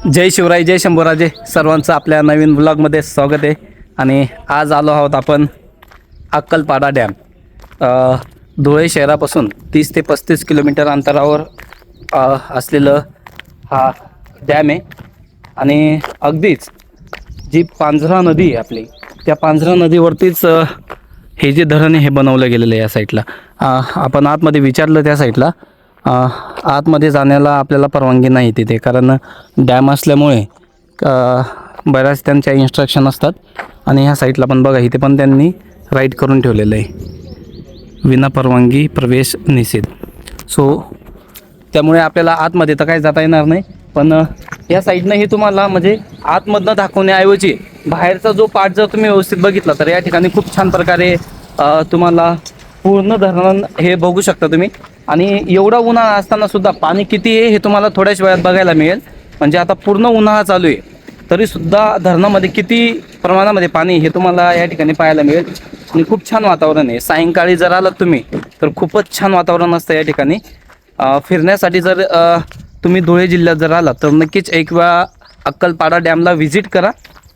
जय शिवराय, जय शंभूराजे. सर्वांचं आपल्या नवीन ब्लॉगमध्ये स्वागत आहे. आणि आज आलो आहोत आपण अक्कलपाडा डॅम. धुळे शहरापासून 30 ते 35 किलोमीटर अंतरावर असलेलं हा डॅम आहे. आणि अगदीच जी पांझरा नदी आहे आपली, त्या पांझरा नदीवरतीच हे जे धरण आहे हे बनवलं गेलेलं आहे. या साईडला आपण आतमध्ये विचारलं, त्या साईडला आतमध्ये जाण्याला आपल्याला परवानगी नाही तिथे, कारण डॅम असल्यामुळे बऱ्याच त्यांच्या इन्स्ट्रक्शन असतात. आणि ह्या साईडला पण बघा, इथे पण त्यांनी राईट करून ठेवलेलं आहे, विना परवानगी प्रवेश निषेध. सो त्यामुळे आपल्याला आतमध्ये तर काही जाता येणार नाही. पण या साईडनं हे तुम्हाला म्हणजे आतमधनं दाखवण्याऐवजी बाहेरचा जो पार्ट जर तुम्ही व्यवस्थित बघितला तर या ठिकाणी खूप छान प्रकारे तुम्हाला पूर्ण धरण हे बघू शकता तुम्ही. आणि एवढा उन्हाळा असताना सुद्धा पाणी किती आहे हे तुम्हाला थोड्याच वेळात बघायला मिळेल. म्हणजे आता पूर्ण उन्हाळा चालू आहे तरीसुद्धा धरणामध्ये किती प्रमाणामध्ये पाणी हे तुम्हाला या ठिकाणी पाहायला मिळेल. आणि खूप छान वातावरण आहे. सायंकाळी जर आलात तुम्ही तर खूपच छान वातावरण असतं या ठिकाणी. फिरण्यासाठी जर तुम्ही धुळे जिल्ह्यात जर आलात तर नक्कीच एक वेळा अक्कलपाडा डॅमला व्हिजिट करा.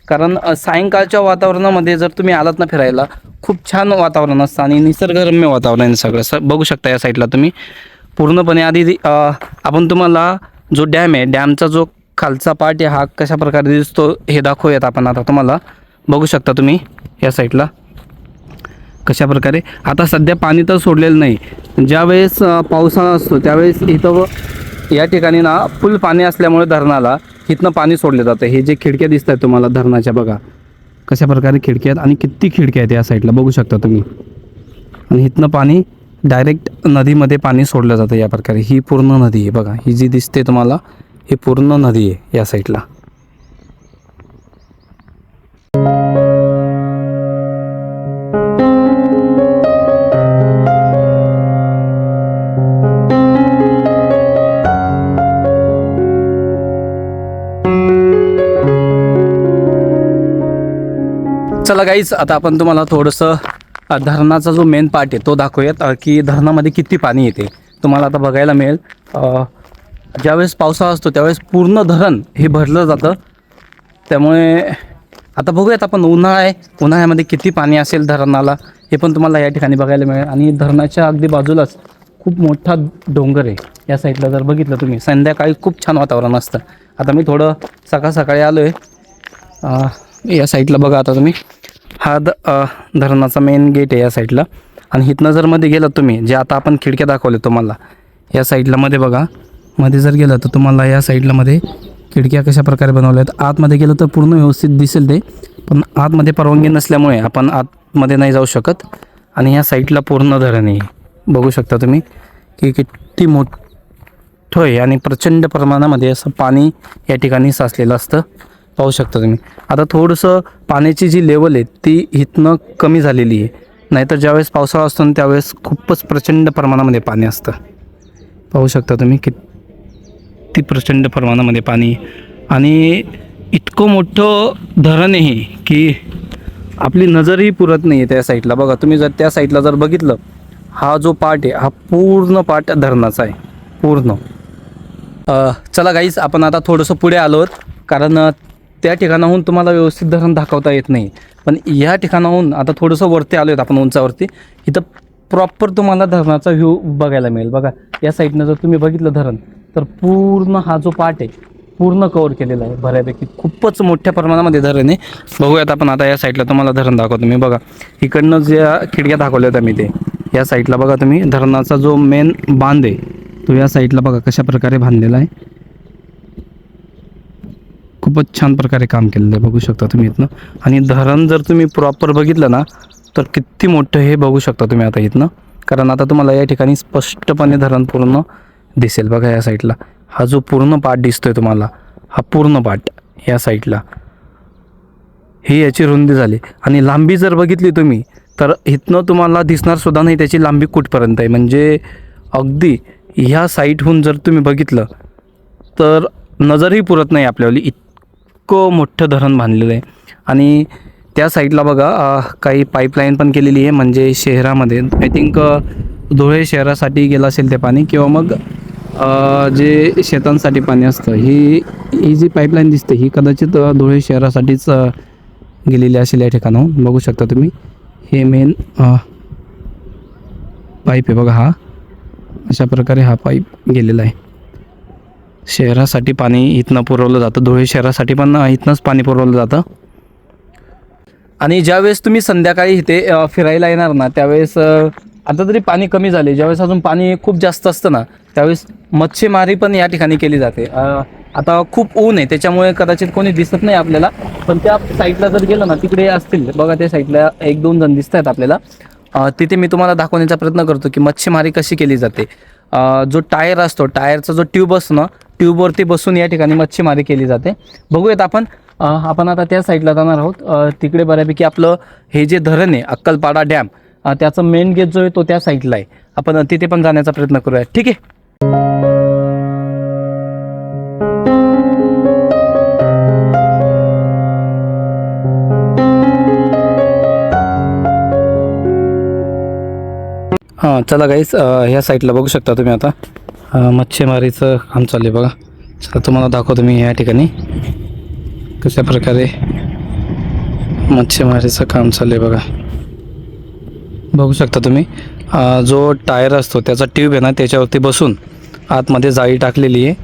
कारण सायंकाळच्या वातावरणामध्ये जर तुम्ही आलात ना फिरायला, खूप छान वातावरण असतं आणि निसर्गरम्य वातावरण सगळं बघू शकता. या साईडला तुम्ही पूर्णपणे आधी आपण तुम्हाला जो डॅम आहे, डॅमचा जो खालचा पार्ट आहे हा कशा प्रकारे दिसतो हे दाखवूयात आपण. आता तुम्हाला बघू शकता तुम्ही या साईडला कशा प्रकारे. आता सध्या पाणी तर सोडलेलं नाही. ज्यावेळेस पावसाळा असतो त्यावेळेस इथं या ठिकाणी ना फुल पाणी असल्यामुळे धरणाला इथनं पाणी सोडलं जातं. हे जे खिडक्या दिसत आहेत तुम्हाला धरणाच्या, बघा कशा प्रकारे खिडक्या आहेत आणि किती खिडक्या आहेत या साईडला बघू शकता तुम्ही. आणि इथनं पाणी डायरेक्ट नदीमध्ये पाणी सोडलं जातं या प्रकारे. ही पूर्ण नदी आहे बघा, ही जी दिसते तुम्हाला ही पूर्ण नदी आहे या साईडला. चला गाईज, आता आपण तुम्हाला थोडंसं धरणाचा जो मेन पार्ट आहे तो दाखवूयात की धरणामध्ये किती पाणी येते. तुम्हाला आता बघायला मिळेल ज्यावेळेस पावसाळा असतो त्यावेळेस पूर्ण धरण हे भरलं जातं. त्यामुळे आता बघूयात आपण, उन्हाळा आहे, उन्हाळ्यामध्ये किती पाणी असेल धरणाला हे पण तुम्हाला या ठिकाणी बघायला मिळेल. आणि धरणाच्या अगदी बाजूलाच खूप मोठा डोंगर आहे. या साईडला जर बघितलं तुम्ही संध्याकाळी खूप छान वातावरण असतं. आता मी थोडं सकाळी आलो आहे या साईडला. बघा आता तुम्ही हा धरणाचा मेन गेट आहे या साईडला. आणि इथनं जर मध्ये गेलं तुम्ही, जे आता आपण खिडक्या दाखवले तुम्हाला या साईडला मध्ये बघा, मध्ये जर गेलं तर तुम्हाला या साईडला मध्ये खिडक्या कशा प्रकारे बनवल्या आहेत. आतमध्ये गेलं तर पूर्ण व्यवस्थित दिसेल ते, पण आतमध्ये परवानगी नसल्यामुळे आपण आतमध्ये नाही जाऊ शकत. आणि या साईडला पूर्ण धरण आहे, बघू शकता तुम्ही की किती मोठं आहे आणि प्रचंड प्रमाणामध्ये असं पाणी या ठिकाणी साचलेलं असतं, पाहू शकता तुम्ही. आता थोडंसं पाण्याची जी लेवल आहे ती इथनं कमी झालेली आहे, नाहीतर ज्यावेळेस पावसाळा असतो ना त्यावेळेस खूपच प्रचंड प्रमाणामध्ये पाणी असतं. पाहू शकता तुम्ही किती प्रचंड प्रमाणामध्ये पाणी. आणि इतकं मोठं धरण आहे की आपली नजरही पुरत नाही आहे त्या साईडला. बघा तुम्ही जर त्या साईडला जर बघितलं, हा जो पार्ट आहे हा पूर्ण पार्ट धरणाचा आहे पूर्ण. चला गाईज, आपण आता थोडंसं पुढे आलो आहोत, कारण त्या ठिकाणाहून तुम्हाला व्यवस्थित धरण दाखवता येत नाही. पण या ठिकाणाहून आता थोडंसं वरती आलो आहेत आपण, उंचावरती. इथं प्रॉपर तुम्हाला धरणाचा व्ह्यू बघायला मिळेल. बघा या साईडनं जर तुम्ही बघितलं धरण, तर पूर्ण हा जो पार्ट आहे पूर्ण कव्हर केलेला आहे बऱ्यापैकी. खूपच मोठ्या प्रमाणामध्ये धरण आहे. बघूयात आपण आता या साईडला तुम्हाला धरण दाखवतो मी. बघा इकडनं ज्या खिडक्या दाखवल्या होत्या मी, ते या साईडला बघा तुम्ही धरणाचा जो मेन बांध आहे तो या साईडला बघा कशा प्रकारे बांधलेला आहे. खूपच छान प्रकारे काम केलेलं आहे, बघू शकता तुम्ही इथनं. आणि धरण जर तुम्ही प्रॉपर बघितलं ना तर किती मोठं हे बघू शकता तुम्ही आता इथनं. कारण आता तुम्हाला या ठिकाणी स्पष्टपणे धरण पूर्ण दिसेल. बघा या साईडला हा जो पूर्ण पार्ट दिसतोय तुम्हाला, हा पूर्ण पार्ट या साईडला ही याची रुंदी झाली. आणि लांबी जर बघितली तुम्ही तर इथनं तुम्हाला दिसणार सुद्धा नाही त्याची लांबी कुठपर्यंत आहे. म्हणजे अगदी ह्या साईडहून जर तुम्ही बघितलं तर नजरही पुरत नाही आपल्याला, इतकं मोठं धरण बांधलेलं आहे. आणि त्या साईडला बघा काही पाईपलाईन पण केलेली आहे, म्हणजे शहरामध्ये आय थिंक धुळे शहरासाठी गेलं असेल ते पाणी, किंवा मग जे शेतांसाठी पाणी असतं ही जी पाईपलाईन दिसते ही कदाचित धुळे शहरासाठीच गेलेली असेल या ठिकाणाहून. बघू शकता तुम्ही हे मेन पाईप आहे बघा. हा अशा प्रकारे हा पाईप गेलेला आहे. शहरासाठी पाणी इथनं पुरवलं जातं. धुळे शहरासाठी पण इथनंच पाणी पुरवलं जातं. आणि ज्यावेळेस तुम्ही संध्याकाळी इथे फिरायला येणार ना त्यावेळेस आता तरी पाणी कमी झाले, ज्यावेळेस अजून पाणी खूप जास्त असतं ना त्यावेळेस मच्छीमारी पण या ठिकाणी केली जाते. आता खूप ऊन आहे त्याच्यामुळे कदाचित कोणी दिसत नाही आपल्याला, पण त्या साईडला जर गेलं ना तिकडे असतील बघा. त्या साईडला 1-2 जण दिसत आहेत आपल्याला. तिथे मी तुम्हाला दाखवण्याचा प्रयत्न करतो की मच्छीमारी कशी केली जाते. जो टायर असतो, टायरचा जो ट्यूब असतो ना, ट्यूबवरती बसून या ठिकाणी मच्छीमारी केली जाते. बघूयात आपण आता त्या साईडला जाणार आहोत. तिकडे बऱ्यापैकी आपलं हे जे धरण आहे अक्कलपाडा डॅम, त्याचं मेन गेट जो आहे तो त्या साईडला आहे. आपण तिथे पण जाण्याचा प्रयत्न करूया. ठीक आहे. हां चला गाईस, ह्या साईडला बघू शकता तुम्ही आता मच्छीमारीचं काम चालू आहे बघा. चला तुम्हाला दाखवतो मी या ठिकाणी कशा प्रकारे मच्छीमारीचं काम चालू आहे बघा. बघू शकता तुम्ही जो टायर असतो त्याचा ट्यूब आहे ना त्याच्यावरती बसून आतमध्ये जाळी टाकलेली आहे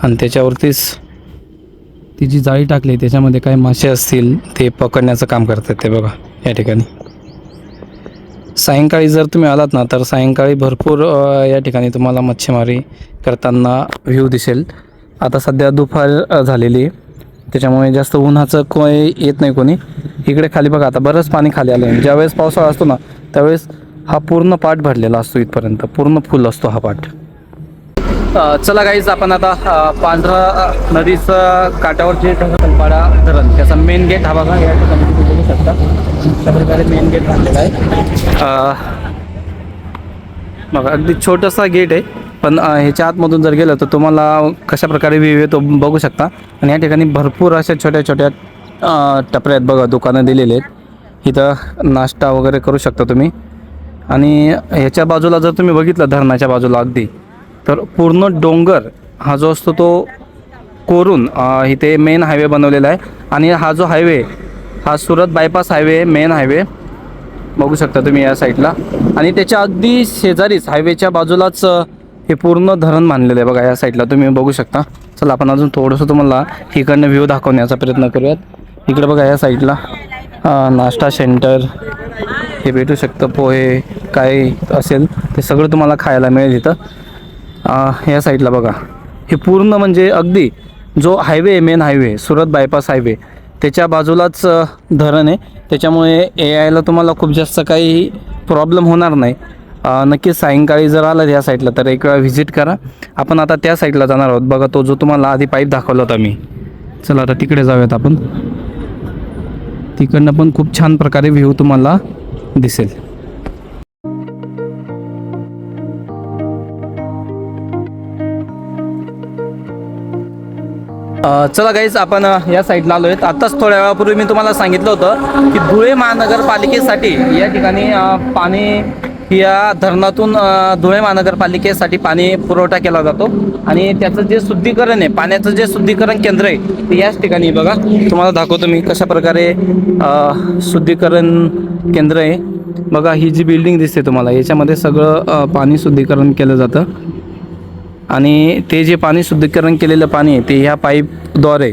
आणि त्याच्यावरतीच ती जी जाळी टाकली त्याच्यामध्ये काय मासे असतील ते पकडण्याचं काम करतात ते बघा या ठिकाणी. सायंकाळी जर तुम्ही आलात ना तर सायंकाळी भरपूर या ठिकाणी तुम्हाला मच्छीमारी करताना व्ह्यू दिसेल. आता सध्या दुपार झालेली आहे त्याच्यामुळे जास्त उन्हाचं कोणी येत नाही कोणी. इकडे खाली बघा आता बरंच पाणी खाली आलं आहे. ज्यावेळेस पावसाळा असतो ना त्यावेळेस हा पूर्ण पाट भरलेला असतो, इथपर्यंत पूर्ण फुल असतो हा पाट. चला गाईज, आपण आता पांढरा नदीचं काठावर जे अक्कलपाडा धरण त्याचा मेन गेट हा बघा. या ठिकाणी तुम्ही बघू शकता अशा प्रकारे मेन गेट बांधलेला आहे. बघा अगदी छोटासा गेट आहे, पण ह्याच्या आतमधून जर गेलं तर तुम्हाला कशा प्रकारे व्ह्यू येतो बघू शकता. आणि या ठिकाणी भरपूर अशा छोट्या छोट्या टपऱ्या आहेत बघा, दुकानं दिलेले आहेत. इथं नाश्ता वगैरे करू शकता तुम्ही. आणि ह्याच्या बाजूला जर तुम्ही बघितलं धरणाच्या बाजूला अगदी तर पूर्ण डोंगर हा जो असतो तो कोरून इथे मेन हायवे बनवलेला आहे. आणि हा जो हायवे हा Surat bypass highway, main highway बघू शकता तुम्ही या साईडला. आणि त्याच्या अगदी शेजारीच हायवेच्या बाजूलाच हे पूर्ण धरण बांधलेलं आहे बघा. या साईडला तुम्ही बघू शकता. चला आपण अजून थोडंसं तुम्हाला इकडनं व्ह्यू दाखवण्याचा प्रयत्न करूयात. इकडे बघा या साईडला नाश्ता सेंटर हे भेटू शकतं. पोहे काय असेल ते सगळं तुम्हाला खायला मिळेल इथं. या साईडला बघा हे पूर्ण म्हणजे अगदी जो highway main highway Surat bypass highway त्याच्या बाजूलाच धरण आहे. त्याच्यामुळे यायला तुम्हाला खूप जास्त काही प्रॉब्लेम होणार नाही. नक्कीच सायंकाळी जर आलं या साईडला तर एक वेळा व्हिजिट करा. आपण आता त्या साईडला जाणार आहोत बघा. तो जो तुम्हाला आधी पाईप दाखवला होता मी. चला आता तिकडे जाऊयात आपण. तिकडनं पण खूप छान प्रकारे व्ह्यू तुम्हाला दिसेल. चला गाईज, आपण या साईडला आलो आहेत. आत्ताच थोड्या वेळापूर्वी मी तुम्हाला सांगितलं होतं की धुळे महानगरपालिकेसाठी या ठिकाणी पाणी या धरणातून धुळे महानगरपालिकेसाठी पाणी पुरवठा केला जातो. आणि त्याचं जे शुद्धीकरण आहे, पाण्याचं जे शुद्धीकरण केंद्र आहे ते याच ठिकाणी बघा. तुम्हाला दाखवतो मी कशा प्रकारे शुद्धीकरण केंद्र आहे बघा. ही जी बिल्डिंग दिसते तुम्हाला याच्यामध्ये सगळं पाणी शुद्धीकरण केलं जातं. आणि ते जे पाणी शुद्धीकरण केलेलं पाणी आहे ते ह्या पाईपद्वारे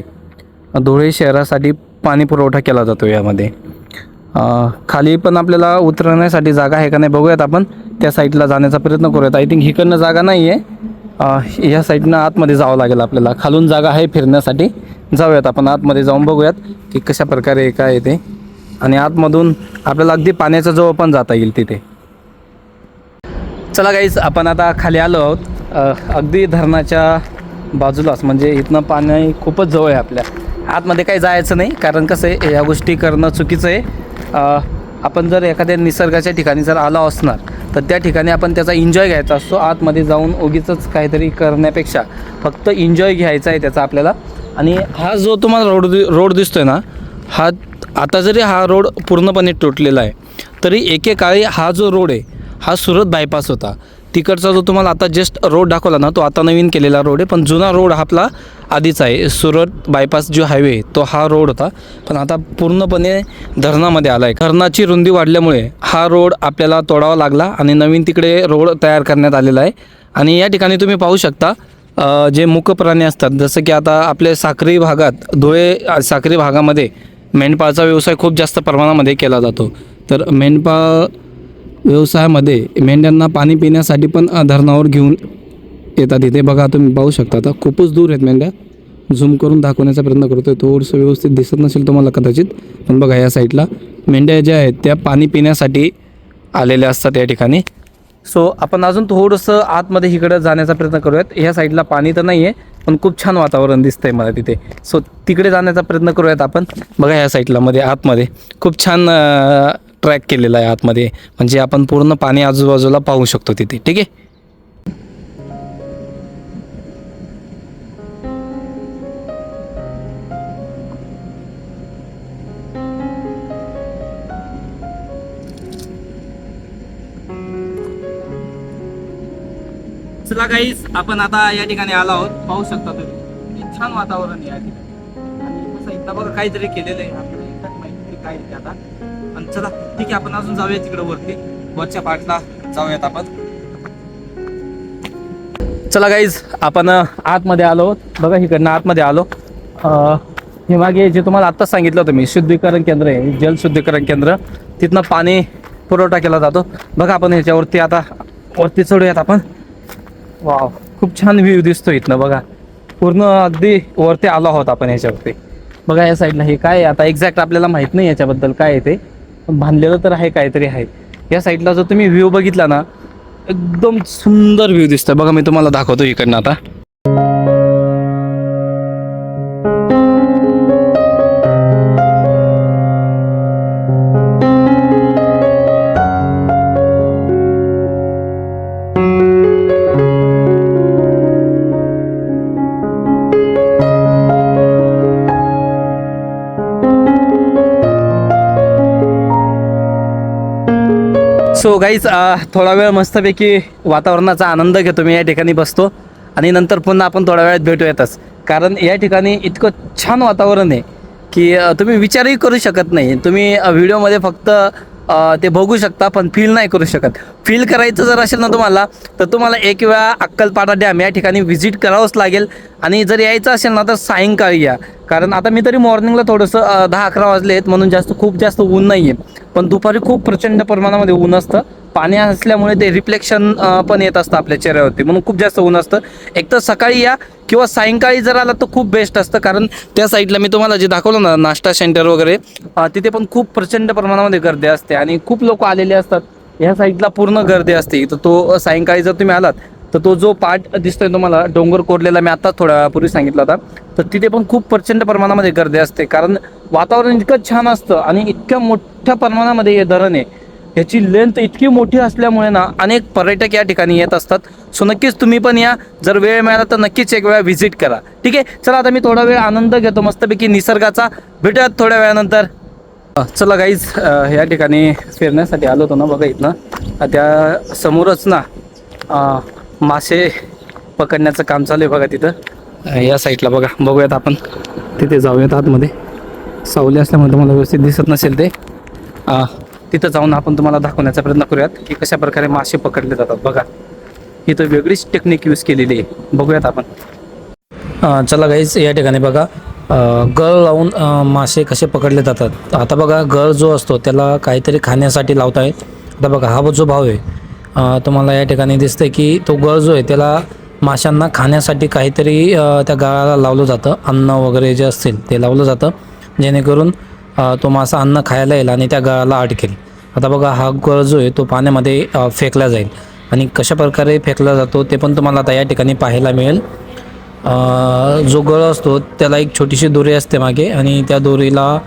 धुळे शहरासाठी पाणी पुरवठा केला जातो. यामध्ये खाली पण आपल्याला उतरण्यासाठी जागा आहे का नाही बघूयात. आपण त्या साईडला जाण्याचा प्रयत्न करूयात. आय थिंक इकडनं जागा नाही आहे. या साईडनं आतमध्ये जावं लागेल आपल्याला. खालून जागा आहे फिरण्यासाठी. जाऊयात आपण आतमध्ये जाऊन बघूयात की कशा प्रकारे काय आहे ते. आणि आतमधून आपल्याला अगदी पाण्याच्या जवळ पण जाता येईल तिथे. चला गाईज, आपण आता खाली आलो आहोत. अगदी धरणाच्या बाजूलाच, म्हणजे इथनं पाणी खूपच जवळ आहे आपल्या. आतमध्ये काही जायचं नाही, कारण कसं आहे या गोष्टी करणं चुकीचं आहे. आपण जर एखाद्या निसर्गाच्या ठिकाणी जर आलो असणार तर त्या ठिकाणी आपण त्याचा एन्जॉय घ्यायचा असतो. आतमध्ये जाऊन उगीचंच काहीतरी करण्यापेक्षा फक्त एन्जॉय घ्यायचा आहे त्याचा आपल्याला. आणि हा जो तुम्हाला रोड दिसतोय ना, हा आता जरी हा रोड पूर्णपणे तुटलेला आहे तरी एकेकाळी हा जो रोड आहे हा सुरत बायपास होता. तिकडचा जो तुम्हाला आता जस्ट रोड दाखवला ना तो आता नवीन केलेला रोड आहे, पण जुना रोड हा आपला आधीच आहे. सुरत बायपास जो हायवे तो हा रोड होता, पण आता पूर्णपणे धरणामध्ये आला आहे. धरणाची रुंदी वाढल्यामुळे हा रोड आपल्याला तोडावा लागला आणि नवीन तिकडे रोड तयार करण्यात आलेला आहे. आणि या ठिकाणी तुम्ही पाहू शकता जे मूक प्राणी असतात, जसं की आता आपले साक्री भागात धुळे साक्री भागामध्ये मेंढपाळाचा व्यवसाय खूप जास्त प्रमाणामध्ये केला जातो. तर मेंढपाळ व्यवसायामध्ये मेंढ्यांना पाणी पिण्यासाठी पण धरणावर घेऊन येतात. इथे बघा तुम्ही पाहू शकता, आता खूपच दूर आहेत मेंढ्या. झूम करून दाखवण्याचा प्रयत्न करतोय, थोडंसं व्यवस्थित दिसत नसेल तुम्हाला कदाचित, पण बघा या साईडला मेंढ्या ज्या आहेत त्या पाणी पिण्यासाठी आलेल्या असतात या ठिकाणी. सो आपण अजून थोडंसं आतमध्ये इकडं जाण्याचा प्रयत्न करूयात. ह्या साईडला पाणी तर नाही आहे, पण खूप छान वातावरण दिसतंय मला तिथे. सो तिकडे जाण्याचा प्रयत्न करूयात आपण. बघा ह्या साईडला मध्ये आतमध्ये खूप छान ट्रॅक केलेला आहे आतमध्ये, म्हणजे आपण पूर्ण पाणी आजूबाजूला पाहू शकतो तिथे. ठीक आहे. चला गाईस, आपण आता या ठिकाणी आलो आहोत. पाहू शकता तुम्ही किती छान वातावरण आहे या ठिकाणी. आणि कसं इथं बघा काहीतरी केलेलं आहे, आपल्याला एक्झॅक्ट माहिती नाही काय आहे आता. आणि चला ठीक आहे, आपण अजून जाऊया तिकडे वरच्या पार्टला जाऊयात आपण. चला गाईज, आपण आतमध्ये आलो आहोत. बघा इकडनं आतमध्ये आलो. हे मागे जे तुम्हाला आत्ताच सांगितलं होतं मी, शुद्धीकरण केंद्र आहे, जल शुद्धीकरण केंद्र. तिथनं पाणी पुरवठा केला जातो. बघा आपण ह्याच्यावरती आता वरती चढूयात आपण. वाव, खूप छान व्ह्यू दिसतो इथनं. बघा पूर्ण अगदी वरती आलो आहोत आपण ह्याच्यावरती. बघा या साईडला हे काय आता एक्झॅक्ट आपल्याला माहित नाही याच्याबद्दल काय आहे ते, पण बांधलेलं तर आहे, काहीतरी आहे. या साईडला जो तुम्ही व्ह्यू बघितला ना, एकदम सुंदर व्ह्यू दिसतोय. बघा मी तुम्हाला दाखवतो इकडनं आता. सो गाईज, थोडा वेळ मस्तपैकी वातावरणाचा आनंद घेतो मी, या ठिकाणी बसतो आणि नंतर पुन्हा आपण थोड्या वेळात भेटूयातच. कारण या ठिकाणी इतकं छान वातावरण आहे की तुम्ही विचारही करू शकत नाही. तुम्ही व्हिडिओमध्ये फक्त ते बघू शकता, पण फील नाही करू शकत. फील करायचं जर असेल ना तुम्हाला, तर तुम्हाला एक वेळा अक्कलपाडा डॅम या ठिकाणी व्हिजिट करावंच लागेल. आणि जर यायचं असेल ना तर सायंकाळी या, कारण आता मी तरी मॉर्निंगला थोडंसं 10-11 वाजले आहेत म्हणून खूप जास्त ऊन नाही आहे, पण दुपारी खूप प्रचंड प्रमाणामध्ये ऊन असतं. पाणी असल्यामुळे ते रिफ्लेक्शन पण येत असतं आपल्या चेहऱ्यावरती, म्हणून खूप जास्त ऊन असतं. एक तर सकाळी या किंवा सायंकाळी जर आला तर खूप बेस्ट असतं. कारण त्या साईडला मी तुम्हाला जे दाखवलं ना, नाश्ता सेंटर वगैरे, तिथे पण खूप प्रचंड प्रमाणामध्ये गर्दी असते आणि खूप लोक आलेले असतात. ह्या साईडला पूर्ण गर्दी असते. तर तो सायंकाळी जर तुम्ही आलात तर तो जो पार्ट दिसतोय तुम्हाला डोंगर कोरलेला, मी आता थोड्या पूर्वी सांगितलं होता, तर तिथे पण खूप प्रचंड प्रमाणामध्ये गर्दी असते. कारण वातावरण इतकं छान असतं आणि इतक्या मोठ्या प्रमाणामध्ये हे धरण आहे, ह्याची लेंथ इतकी मोठी असल्यामुळे ना अनेक पर्यटक या ठिकाणी येत असतात. सो नक्कीच तुम्ही पण या, जर वेळ मिळाला तर नक्कीच एक वेळा व्हिजिट करा. ठीक आहे, चला आता मी थोडा वेळ आनंद घेतो मस्तपैकी निसर्गाचा. भेटूयात थोड्या वेळानंतर. चला गाईज, या ठिकाणी फिरण्यासाठी आलो होतो ना. बघा इथनं त्या समोरच ना मासे पकडण्याचं काम चालू आहे. बघा तिथं या साईडला बघा, बघूयात आपण तिथे जाऊयात आतमध्ये. सावली असल्यामुळे तुम्हाला व्यवस्थित दिसत नसेल ते, तिथं जाऊन आपण तुम्हाला दाखवण्याचा प्रयत्न करूयात की कशा प्रकारे मासे पकडले जातात. बघा इथं वेगळीच टेक्निक यूज केलेली आहे, बघूयात आपण. चला गाईज, या ठिकाणी बघा गळ लावून मासे कसे पकडले जातात. आता बघा गळ जो असतो त्याला काहीतरी खाण्यासाठी लावत आहे. आता बघा हा जो भाव आहे, तुम्हाला या ठिकाणी दिसतंय की तो गळ जो आहे त्याला माशांना खाण्यासाठी काहीतरी त्या गळाला लावलं जातं. अन्न वगैरे जे असतील ते लावलं जातं, जेणेकरून तो मासा अन्न खायला येईल आणि त्या गळाला अडकेल. आता बघा हा गळ जो आहे तो पाण्यामध्ये फेकला जाईल आणि कशा प्रकारे फेकला जातो ते पण तुम्हाला आता या ठिकाणी पाहायला मिळेल. जो गळ असतो त्याला एक छोटीशी दोरी असते मागे आणि त्या दोरीला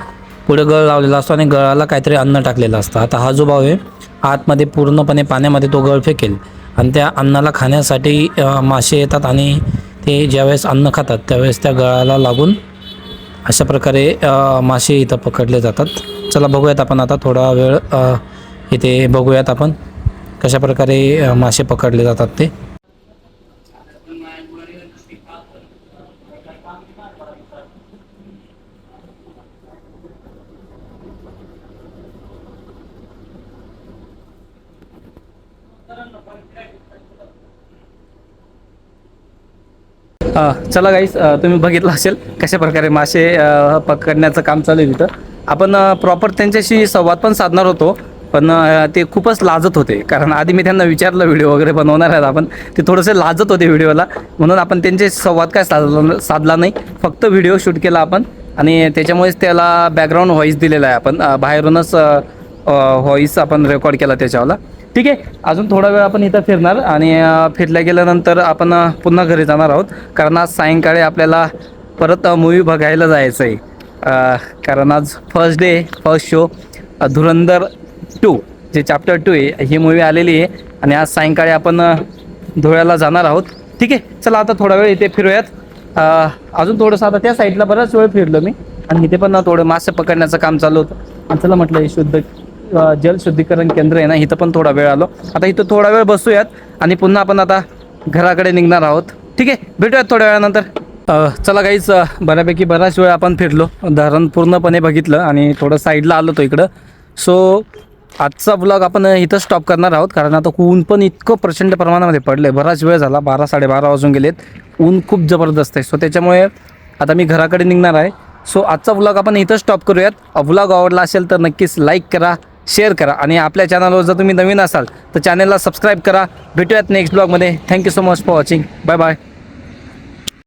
पुढे गळ लावलेला असतो आणि गळाला काहीतरी अन्न टाकलेलं असतं. आता हा जो भाव आहे आतमध्ये पूर्णपणे पाण्यामध्ये तो गळ फेकेल आणि त्या अन्नाला खाण्यासाठी मासे येतात आणि ते ज्यावेळेस अन्न खातात त्यावेळेस त्या गळाला लागून अशा प्रकारे मासे इथं पकडले जातात. चला बघूयात आपण आता थोडा वेळ इथे बघूयात आपण कशाप्रकारे मासे पकडले जातात ते. चला गाईस, तुम्ही बघितलं असेल कशा प्रकारे मासे पकडण्याचं काम चालू आहे तिथं. आपण प्रॉपर त्यांच्याशी संवाद पण साधणार होतो, पण ते खूपच लाजत होते. कारण आधी मी त्यांना विचारलं व्हिडिओ वगैरे बनवणार आहेत आपण, ते थोडेसे लाजत होते व्हिडिओला, म्हणून आपण त्यांचे संवाद काय साधला नाही, फक्त व्हिडिओ शूट केला आपण. आणि त्याच्यामुळेच त्याला बॅकग्राऊंड व्हॉईस दिलेला आहे आपण, बाहेरूनच व्हॉईस आपण रेकॉर्ड केला त्याच्यावाला. ठीक आहे, अजून थोडा वेळ आपण इथं फिरणार आणि फिरल्या गेल्यानंतर आपण पुन्हा घरी जाणार आहोत. कारण आज सायंकाळी आपल्याला परत मूवी बघायला जायचं आहे. कारण आज फर्स्ट डे, फर्स्ट शो धुरंधर 2 जे चॅप्टर 2 आहे, ही मूवी आलेली आहे. आणि आज सायंकाळी आपण धुळ्याला जाणार आहोत. ठीक आहे, चला आता थोडा वेळ इथे फिरूयात. अजून थोडंसं आता त्या साईडला बराच वेळ फिरलो मी, आणि इथे पण थोडं मासे पकडण्याचं काम चालू होतं. आणि चला म्हटलं शुद्ध जल शुद्धीकरण केंद्र आहे ना, इथं पण थोडा वेळ आलो. आता इथं थोडा वेळ बसूयात आणि पुन्हा आपण आता घराकडे निघणार आहोत. ठीक आहे, भेटूयात थोड्या वेळानंतर. चला गाईच, बऱ्यापैकी बराच वेळ आपण फिरलो, धरण पूर्णपणे बघितलं आणि थोडं साईडला आलो तो इकडं. सो आजचा ब्लॉग आपण इथं स्टॉप करणार आहोत, कारण आता ऊन पण इतकं प्रचंड प्रमाणामध्ये पडलं आहे. बराच वेळ झाला, 12-12:30 वाजून गेलेत. ऊन खूप जबरदस्त आहे. सो त्याच्यामुळे आता मी घराकडे निघणार आहे. सो आजचा व्लॉग आपण इथं स्टॉप करूयात. व्लॉग आवडला असेल तर नक्कीच लाईक करा, शेअर करा, आणि आपल्या चॅनलवर जर तुम्ही नवीन असाल तर चॅनलला सबस्क्राईब करा. भेटूयात नेक्स्ट ब्लॉगमध्ये. Thank you so much for watching. Bye bye.